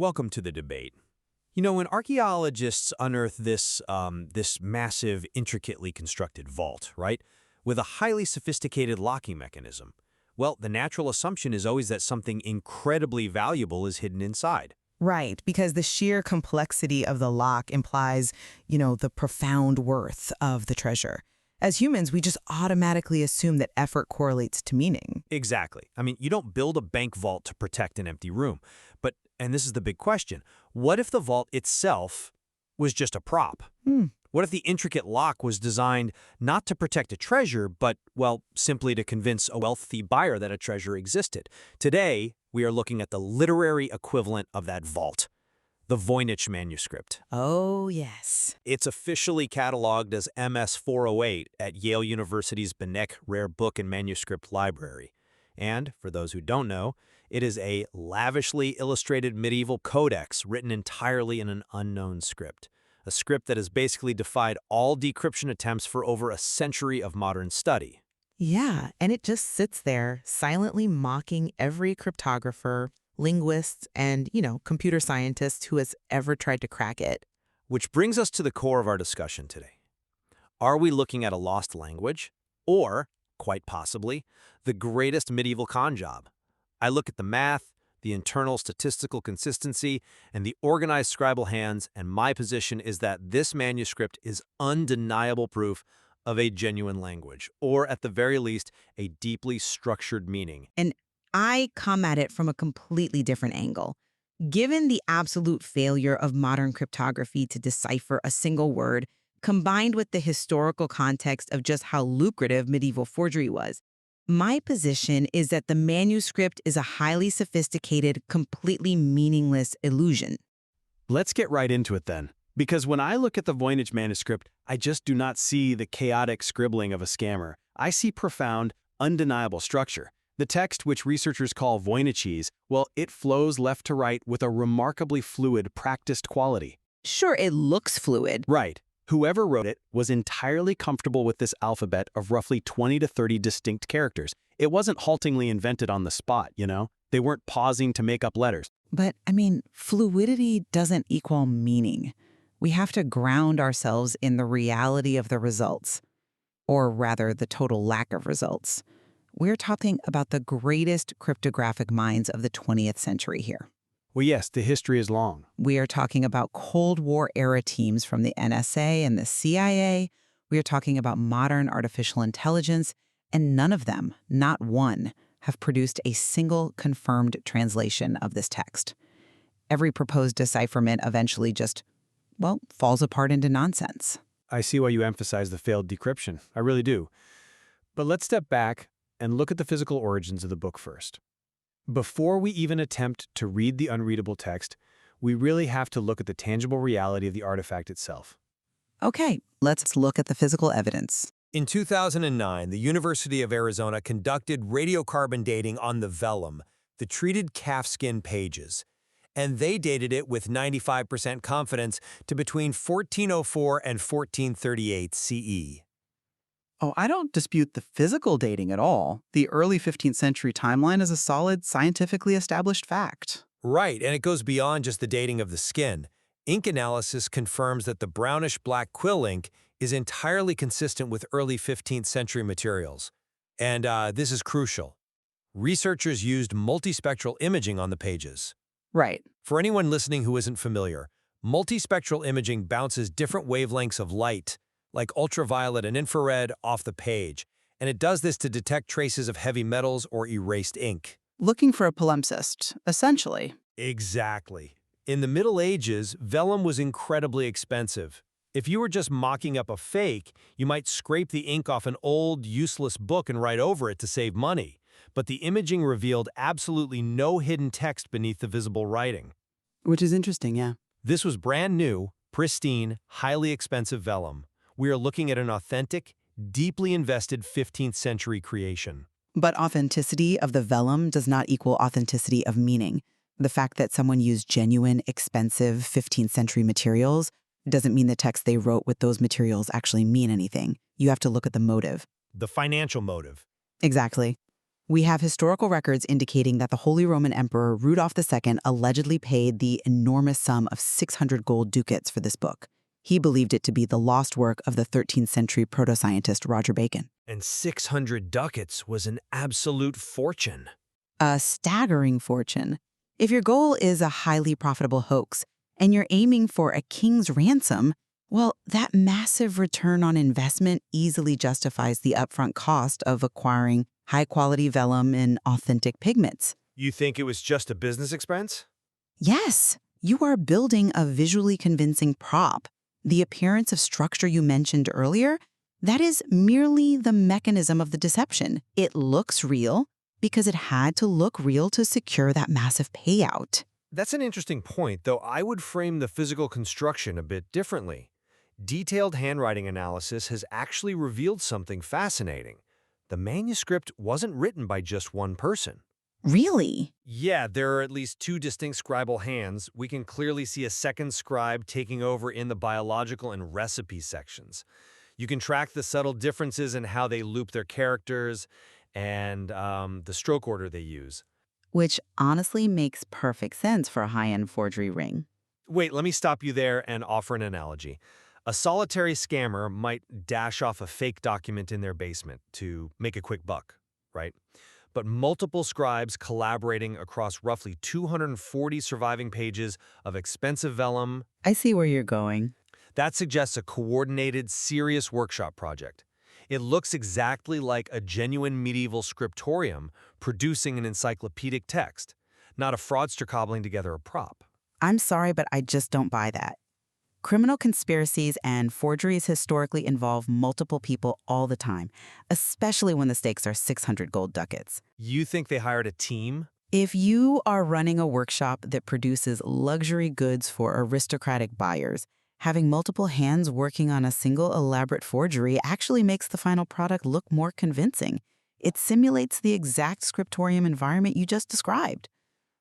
Welcome to the debate. You know, when archaeologists unearth this massive, intricately constructed vault, right, with a highly sophisticated locking mechanism, well, the natural assumption is always that something incredibly valuable is hidden inside. Right, because the sheer complexity of the lock implies, the profound worth of the treasure. As humans, we just automatically assume that effort correlates to meaning. Exactly. I mean, you don't build a bank vault to protect an empty room. But, and this is the big question, what if the vault itself was just a prop? Hmm. What if the intricate lock was designed not to protect a treasure, but, well, simply to convince a wealthy buyer that a treasure existed? Today, we are looking at the literary equivalent of that vault, the Voynich Manuscript. Oh, yes. It's officially cataloged as MS 408 at Yale University's Benek Rare Book and Manuscript Library. And, for those who don't know, it is a lavishly illustrated medieval codex written entirely in an unknown script. A script that has basically defied all decryption attempts for over a century of modern study. Yeah, and it just sits there, silently mocking every cryptographer, linguist, and, computer scientist who has ever tried to crack it. Which brings us to the core of our discussion today. Are we looking at a lost language? Or, quite possibly, the greatest medieval con job? I look at the math, the internal statistical consistency, and the organized scribal hands, and my position is that this manuscript is undeniable proof of a genuine language, or at the very least, a deeply structured meaning. And I come at it from a completely different angle. Given the absolute failure of modern cryptography to decipher a single word, combined with the historical context of just how lucrative medieval forgery was, my position is that the manuscript is a highly sophisticated, completely meaningless illusion. Let's get right into it then. Because when I look at the Voynich manuscript, I just do not see the chaotic scribbling of a scammer. I see profound, undeniable structure. The text, which researchers call Voynichese, well, it flows left to right with a remarkably fluid, practiced quality. Sure, it looks fluid. Right. Whoever wrote it was entirely comfortable with this alphabet of roughly 20 to 30 distinct characters. It wasn't haltingly invented on the spot, They weren't pausing to make up letters. But, fluidity doesn't equal meaning. We have to ground ourselves in the reality of the results, or rather, the total lack of results. We're talking about the greatest cryptographic minds of the 20th century here. Well, yes, the history is long. We are talking about Cold War-era teams from the NSA and the CIA. We are talking about modern artificial intelligence, and none of them, not one, have produced a single confirmed translation of this text. Every proposed decipherment eventually just, falls apart into nonsense. I see why you emphasize the failed decryption. I really do. But let's step back and look at the physical origins of the book first. Before we even attempt to read the unreadable text, we really have to look at the tangible reality of the artifact itself. Okay, let's look at the physical evidence. In 2009, the University of Arizona conducted radiocarbon dating on the vellum, the treated calfskin pages, and they dated it with 95% confidence to between 1404 and 1438 CE. Oh, I don't dispute the physical dating at all. The early 15th century timeline is a solid, scientifically established fact. Right, and it goes beyond just the dating of the skin. Ink analysis confirms that the brownish-black quill ink is entirely consistent with early 15th century materials. And this is crucial. Researchers used multispectral imaging on the pages. Right. For anyone listening who isn't familiar, multispectral imaging bounces different wavelengths of light, like ultraviolet and infrared, off the page, and it does this to detect traces of heavy metals or erased ink. Looking for a palimpsest, essentially. Exactly. In the Middle Ages, vellum was incredibly expensive. If you were just mocking up a fake, you might scrape the ink off an old, useless book and write over it to save money. But the imaging revealed absolutely no hidden text beneath the visible writing. Which is interesting, yeah. This was brand new, pristine, highly expensive vellum. We are looking at an authentic, deeply invested 15th century creation. But authenticity of the vellum does not equal authenticity of meaning. The fact that someone used genuine, expensive 15th century materials doesn't mean the text they wrote with those materials actually mean anything. You have to look at the motive. The financial motive. Exactly. We have historical records indicating that the Holy Roman Emperor Rudolph II allegedly paid the enormous sum of 600 gold ducats for this book. He believed it to be the lost work of the 13th century proto-scientist Roger Bacon. And 600 ducats was an absolute fortune. A staggering fortune. If your goal is a highly profitable hoax and you're aiming for a king's ransom, well, that massive return on investment easily justifies the upfront cost of acquiring high-quality vellum and authentic pigments. You think it was just a business expense? Yes, you are building a visually convincing prop. The appearance of structure you mentioned earlier, that is merely the mechanism of the deception. It looks real because it had to look real to secure that massive payout. That's an interesting point, though I would frame the physical construction a bit differently. Detailed handwriting analysis has actually revealed something fascinating. The manuscript wasn't written by just one person. Really? Yeah, there are at least 2 distinct scribal hands. We can clearly see a second scribe taking over in the biological and recipe sections. You can track the subtle differences in how they loop their characters and the stroke order they use. Which honestly makes perfect sense for a high-end forgery ring. Wait, let me stop you there and offer an analogy. A solitary scammer might dash off a fake document in their basement to make a quick buck, right? But multiple scribes collaborating across roughly 240 surviving pages of expensive vellum, I see where you're going. that suggests a coordinated, serious workshop project. It looks exactly like a genuine medieval scriptorium producing an encyclopedic text, not a fraudster cobbling together a prop. I'm sorry, but I just don't buy that. Criminal conspiracies and forgeries historically involve multiple people all the time, especially when the stakes are 600 gold ducats. You think they hired a team? If you are running a workshop that produces luxury goods for aristocratic buyers, having multiple hands working on a single elaborate forgery actually makes the final product look more convincing. It simulates the exact scriptorium environment you just described,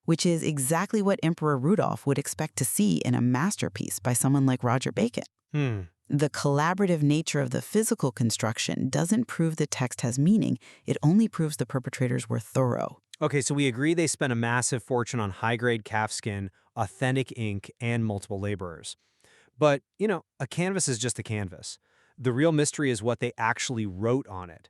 which is exactly what Emperor Rudolph would expect to see in a masterpiece by someone like Roger Bacon. The collaborative nature of the physical construction doesn't prove the text has meaning. It only proves the perpetrators were thorough. Okay, so we agree they spent a massive fortune on high-grade calfskin, authentic ink, and multiple laborers. But, a canvas is just a canvas. The real mystery is what they actually wrote on it.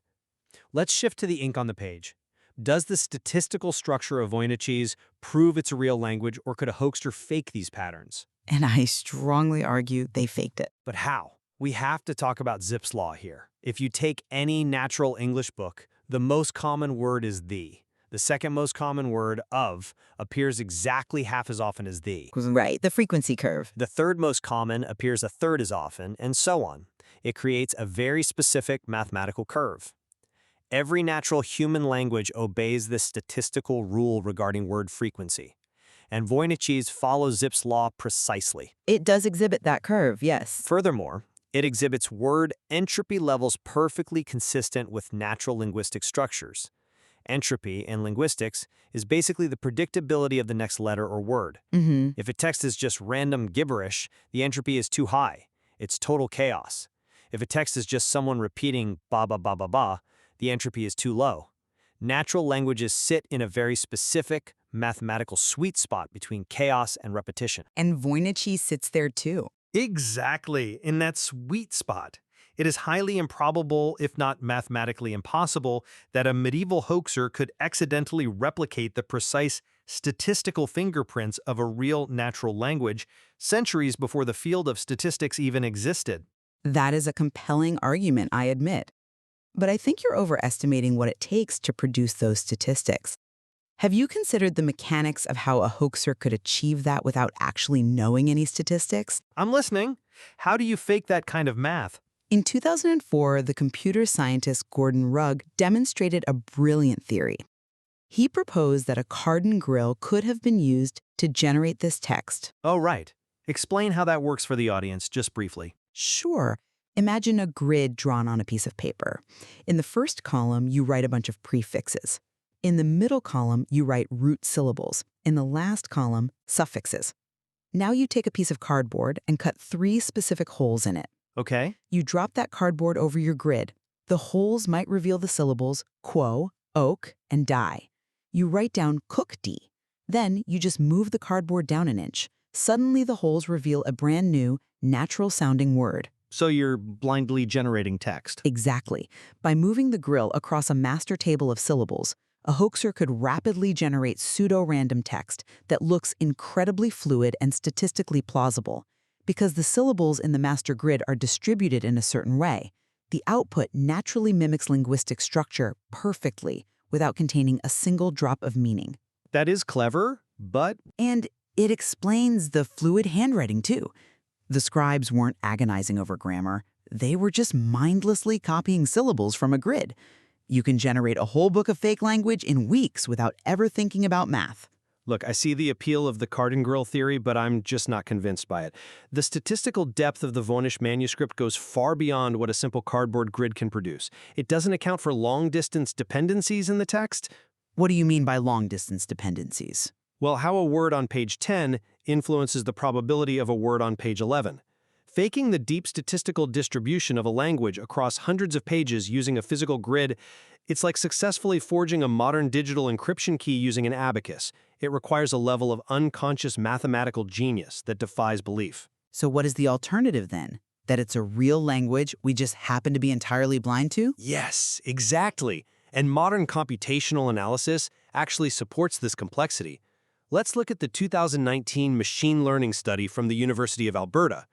Let's shift to the ink on the page. Does the statistical structure of Voynich's prove it's a real language, or could a hoaxer fake these patterns? And I strongly argue they faked it. But how? We have to talk about Zipf's law here. If you take any natural English book, the most common word is the. The second most common word, of, appears exactly half as often as the. Right, the frequency curve. The third most common appears a third as often, and so on. It creates a very specific mathematical curve. Every natural human language obeys this statistical rule regarding word frequency. And Voynich's follows Zipf's law precisely. It does exhibit that curve, yes. Furthermore, it exhibits word entropy levels perfectly consistent with natural linguistic structures. Entropy in linguistics is basically the predictability of the next letter or word. If a text is just random gibberish, the entropy is too high. It's total chaos. If a text is just someone repeating ba ba ba ba ba, the entropy is too low. Natural languages sit in a very specific mathematical sweet spot between chaos and repetition. And Voynich sits there too. Exactly, in that sweet spot. It is highly improbable, if not mathematically impossible, that a medieval hoaxer could accidentally replicate the precise statistical fingerprints of a real natural language centuries before the field of statistics even existed. That is a compelling argument, I admit. But I think you're overestimating what it takes to produce those statistics. Have you considered the mechanics of how a hoaxer could achieve that without actually knowing any statistics? I'm listening. How do you fake that kind of math? In 2004, the computer scientist Gordon Rugg demonstrated a brilliant theory. He proposed that a Cardan grill could have been used to generate this text. Oh, right. Explain how that works for the audience, just briefly. Sure. Imagine a grid drawn on a piece of paper. In the first column, you write a bunch of prefixes. In the middle column, you write root syllables. In the last column, suffixes. Now you take a piece of cardboard and cut 3 specific holes in it. Okay. You drop that cardboard over your grid. The holes might reveal the syllables quo, oak, and die. You write down cook-d. Then you just move the cardboard down an inch. Suddenly the holes reveal a brand new, natural-sounding word. So you're blindly generating text. Exactly. By moving the grill across a master table of syllables, a hoaxer could rapidly generate pseudo-random text that looks incredibly fluid and statistically plausible. Because the syllables in the master grid are distributed in a certain way, the output naturally mimics linguistic structure perfectly without containing a single drop of meaning. That is clever, but And it explains the fluid handwriting, too. The scribes weren't agonizing over grammar. They were just mindlessly copying syllables from a grid. You can generate a whole book of fake language in weeks without ever thinking about math. look, I see the appeal of the card and grill theory, but I'm just not convinced by it. The statistical depth of the Voynich manuscript goes far beyond what a simple cardboard grid can produce. It doesn't account for long-distance dependencies in the text. What do you mean by long-distance dependencies? Well, how a word on page 10 influences the probability of a word on page 11. Faking the deep statistical distribution of a language across hundreds of pages using a physical grid, it's like successfully forging a modern digital encryption key using an abacus. It requires a level of unconscious mathematical genius that defies belief. So what is the alternative then? That it's a real language we just happen to be entirely blind to? Yes, exactly. And modern computational analysis actually supports this complexity. Let's look at the 2019 machine learning study from the University of Alberta.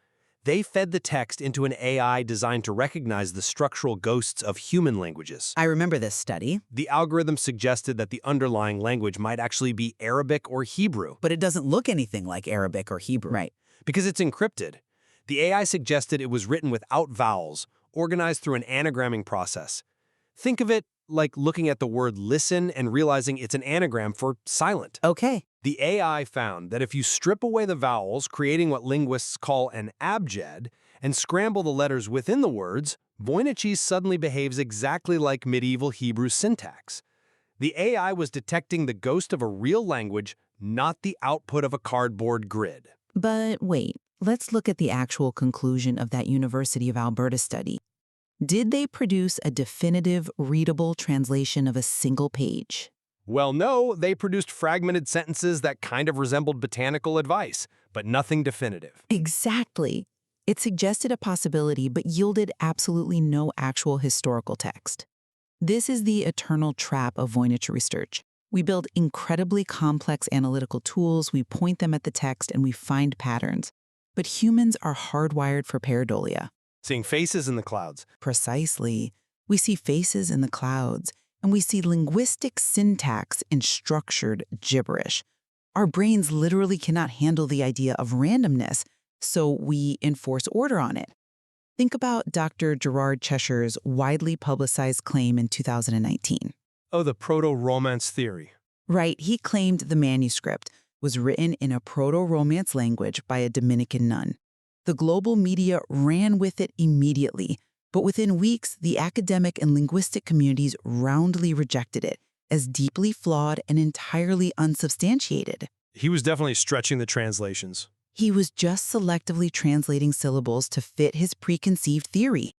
They fed the text into an AI designed to recognize the structural ghosts of human languages. I remember this study. The algorithm suggested that the underlying language might actually be Arabic or Hebrew. But it doesn't look anything like Arabic or Hebrew. Right. Because it's encrypted. The AI suggested it was written without vowels, organized through an anagramming process. Think of it like looking at the word listen and realizing it's an anagram for silent. Okay. The AI found that if you strip away the vowels, creating what linguists call an abjad, and scramble the letters within the words, Voynich suddenly behaves exactly like medieval Hebrew syntax. The AI was detecting the ghost of a real language, not the output of a cardboard grid. But wait, let's look at the actual conclusion of that University of Alberta study. Did they produce a definitive, readable translation of a single page? Well, no, they produced fragmented sentences that kind of resembled botanical advice, but nothing definitive. Exactly. It suggested a possibility but yielded absolutely no actual historical text. This is the eternal trap of Voynich research. We build incredibly complex analytical tools, we point them at the text, and we find patterns. But humans are hardwired for pareidolia. Seeing faces in the clouds. Precisely. We see faces in the clouds, and we see linguistic syntax in structured gibberish. Our brains literally cannot handle the idea of randomness, so we enforce order on it. Think about Dr. Gerard Cheshire's widely publicized claim in 2019. Oh, the proto-romance theory. Right, he claimed the manuscript was written in a proto-romance language by a Dominican nun. The global media ran with it immediately, but within weeks, the academic and linguistic communities roundly rejected it as deeply flawed and entirely unsubstantiated. He was definitely stretching the translations. He was just selectively translating syllables to fit his preconceived theory.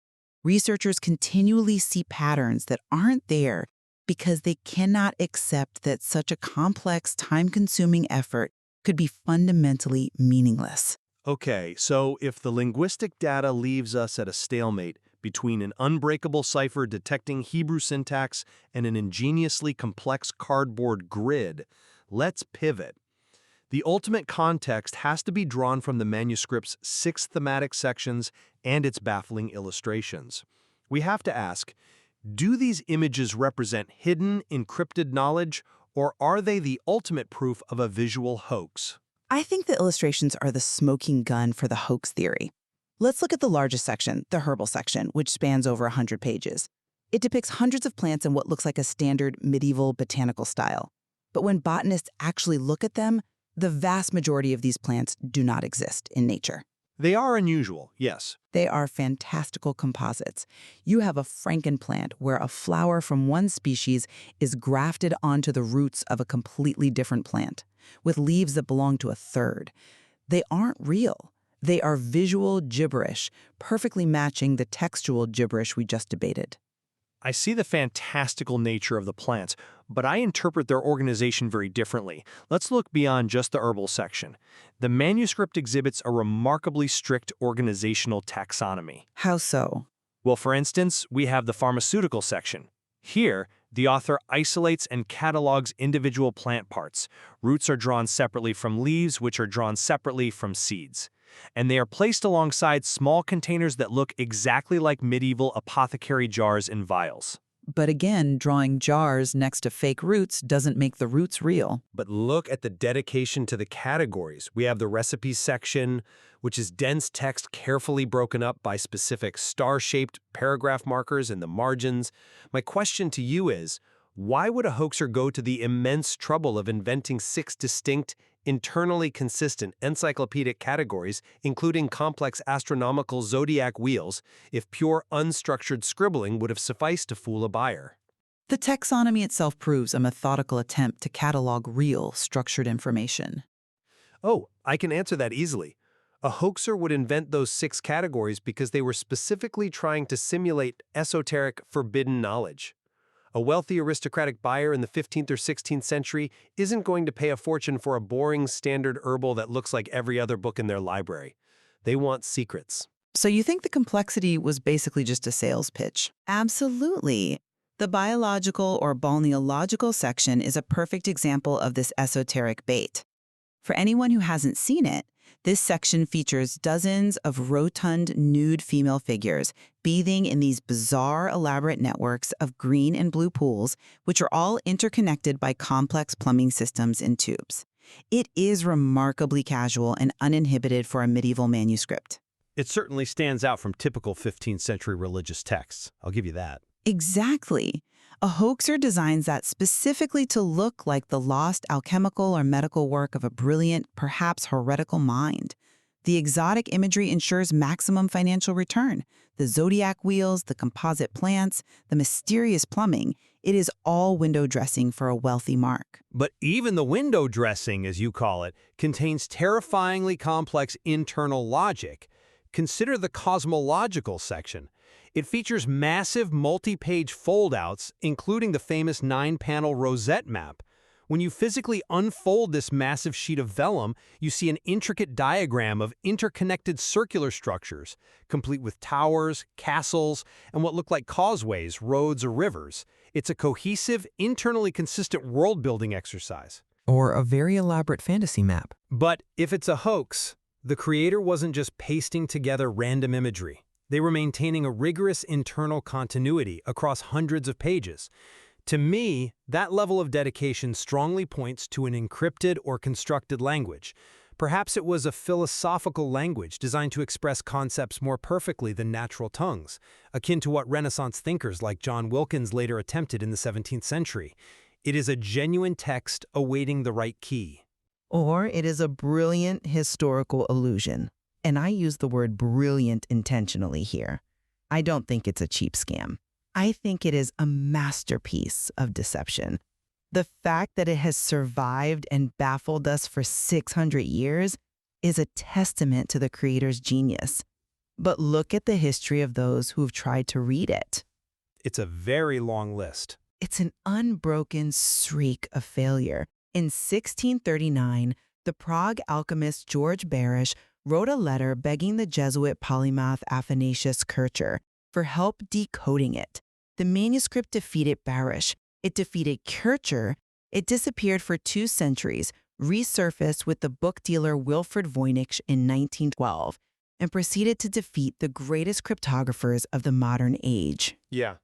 Researchers continually see patterns that aren't there because they cannot accept that such a complex, time-consuming effort could be fundamentally meaningless. Okay, so if the linguistic data leaves us at a stalemate between an unbreakable cipher detecting Hebrew syntax and an ingeniously complex cardboard grid, let's pivot. The ultimate context has to be drawn from the manuscript's 6 thematic sections and its baffling illustrations. We have to ask, do these images represent hidden, encrypted knowledge, or are they the ultimate proof of a visual hoax? I think the illustrations are the smoking gun for the hoax theory. Let's look at the largest section, the herbal section, which spans over 100 pages. It depicts hundreds of plants in what looks like a standard medieval botanical style. But when botanists actually look at them, the vast majority of these plants do not exist in nature. They are unusual, yes. They are fantastical composites. You have a frankenplant where a flower from one species is grafted onto the roots of a completely different plant, with leaves that belong to a third. They aren't real. They are visual gibberish, perfectly matching the textual gibberish we just debated. I see the fantastical nature of the plants, but I interpret their organization very differently. Let's look beyond just the herbal section. The manuscript exhibits a remarkably strict organizational taxonomy. How so? Well, for instance, we have the pharmaceutical section. Here, the author isolates and catalogs individual plant parts. Roots are drawn separately from leaves, which are drawn separately from seeds. And they are placed alongside small containers that look exactly like medieval apothecary jars and vials. But again, drawing jars next to fake roots doesn't make the roots real. But look at the dedication to the categories. We have the recipes section, which is dense text carefully broken up by specific star-shaped paragraph markers in the margins. My question to you is, why would a hoaxer go to the immense trouble of inventing 6 distinct, internally consistent encyclopedic categories, including complex astronomical zodiac wheels, if pure unstructured scribbling would have sufficed to fool a buyer? The taxonomy itself proves a methodical attempt to catalog real, structured information. Oh, I can answer that easily. A hoaxer would invent those 6 categories because they were specifically trying to simulate esoteric, forbidden knowledge. A wealthy aristocratic buyer in the 15th or 16th century isn't going to pay a fortune for a boring standard herbal that looks like every other book in their library. They want secrets. So you think the complexity was basically just a sales pitch? Absolutely. The biological or balneological section is a perfect example of this esoteric bait. For anyone who hasn't seen it, this section features dozens of rotund, nude female figures bathing in these bizarre, elaborate networks of green and blue pools, which are all interconnected by complex plumbing systems and tubes. It is remarkably casual and uninhibited for a medieval manuscript. It certainly stands out from typical 15th century religious texts. I'll give you that. Exactly. A hoaxer designs that specifically to look like the lost alchemical or medical work of a brilliant, perhaps heretical mind. The exotic imagery ensures maximum financial return. The zodiac wheels, the composite plants, the mysterious plumbing, it is all window dressing for a wealthy mark. But even the window dressing, as you call it, contains terrifyingly complex internal logic. Consider the cosmological section. It features massive multi-page foldouts, including the famous 9-panel rosette map. When you physically unfold this massive sheet of vellum, you see an intricate diagram of interconnected circular structures, complete with towers, castles, and what look like causeways, roads, or rivers. It's a cohesive, internally consistent world-building exercise. Or a very elaborate fantasy map. But if it's a hoax, the creator wasn't just pasting together random imagery. They were maintaining a rigorous internal continuity across hundreds of pages. To me, that level of dedication strongly points to an encrypted or constructed language. Perhaps it was a philosophical language designed to express concepts more perfectly than natural tongues, akin to what Renaissance thinkers like John Wilkins later attempted in the 17th century. It is a genuine text awaiting the right key. Or it is a brilliant historical illusion. And I use the word brilliant intentionally here. I don't think it's a cheap scam. I think it is a masterpiece of deception. The fact that it has survived and baffled us for 600 years is a testament to the creator's genius. But look at the history of those who've tried to read it. It's a very long list. It's an unbroken streak of failure. In 1639, the Prague alchemist George Barish wrote a letter begging the Jesuit polymath Athanasius Kircher for help decoding it. The manuscript defeated Barish. It defeated Kircher. It disappeared for 2 centuries, resurfaced with the book dealer Wilfred Voynich in 1912, and proceeded to defeat the greatest cryptographers of the modern age. Yeah.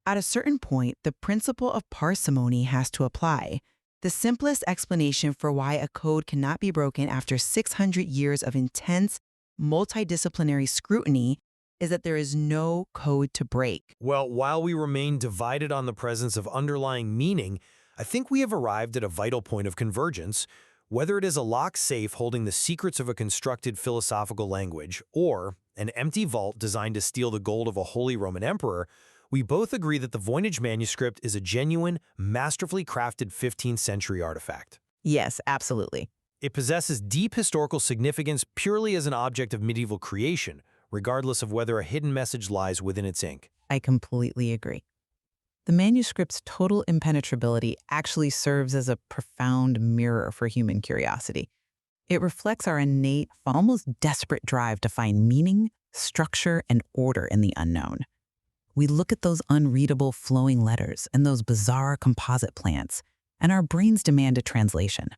At a certain point, the principle of parsimony has to apply. The simplest explanation for why a code cannot be broken after 600 years of intense, multidisciplinary scrutiny is that there is no code to break. Well, while we remain divided on the presence of underlying meaning, I think we have arrived at a vital point of convergence. Whether it is a locked safe holding the secrets of a constructed philosophical language, or an empty vault designed to steal the gold of a Holy Roman emperor, we both agree that the Voynich Manuscript is a genuine, masterfully crafted 15th century artifact. Yes, absolutely. It possesses deep historical significance purely as an object of medieval creation, regardless of whether a hidden message lies within its ink. I completely agree. The manuscript's total impenetrability actually serves as a profound mirror for human curiosity. It reflects our innate, almost desperate drive to find meaning, structure, and order in the unknown. We look at those unreadable flowing letters and those bizarre composite plants, and our brains demand a translation.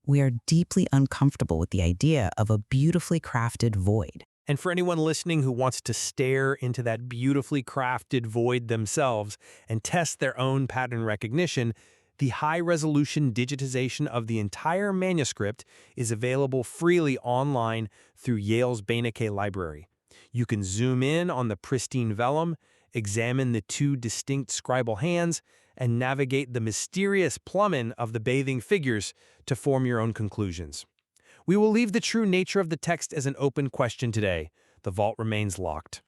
We are deeply uncomfortable with the idea of a beautifully crafted void. And for anyone listening who wants to stare into that beautifully crafted void themselves and test their own pattern recognition, the high-resolution digitization of the entire manuscript is available freely online through Yale's Voynich library. You can zoom in on the pristine vellum, examine the two distinct scribal hands, and navigate the mysterious plumbing of the bathing figures to form your own conclusions. We will leave the true nature of the text as an open question today. The vault remains locked.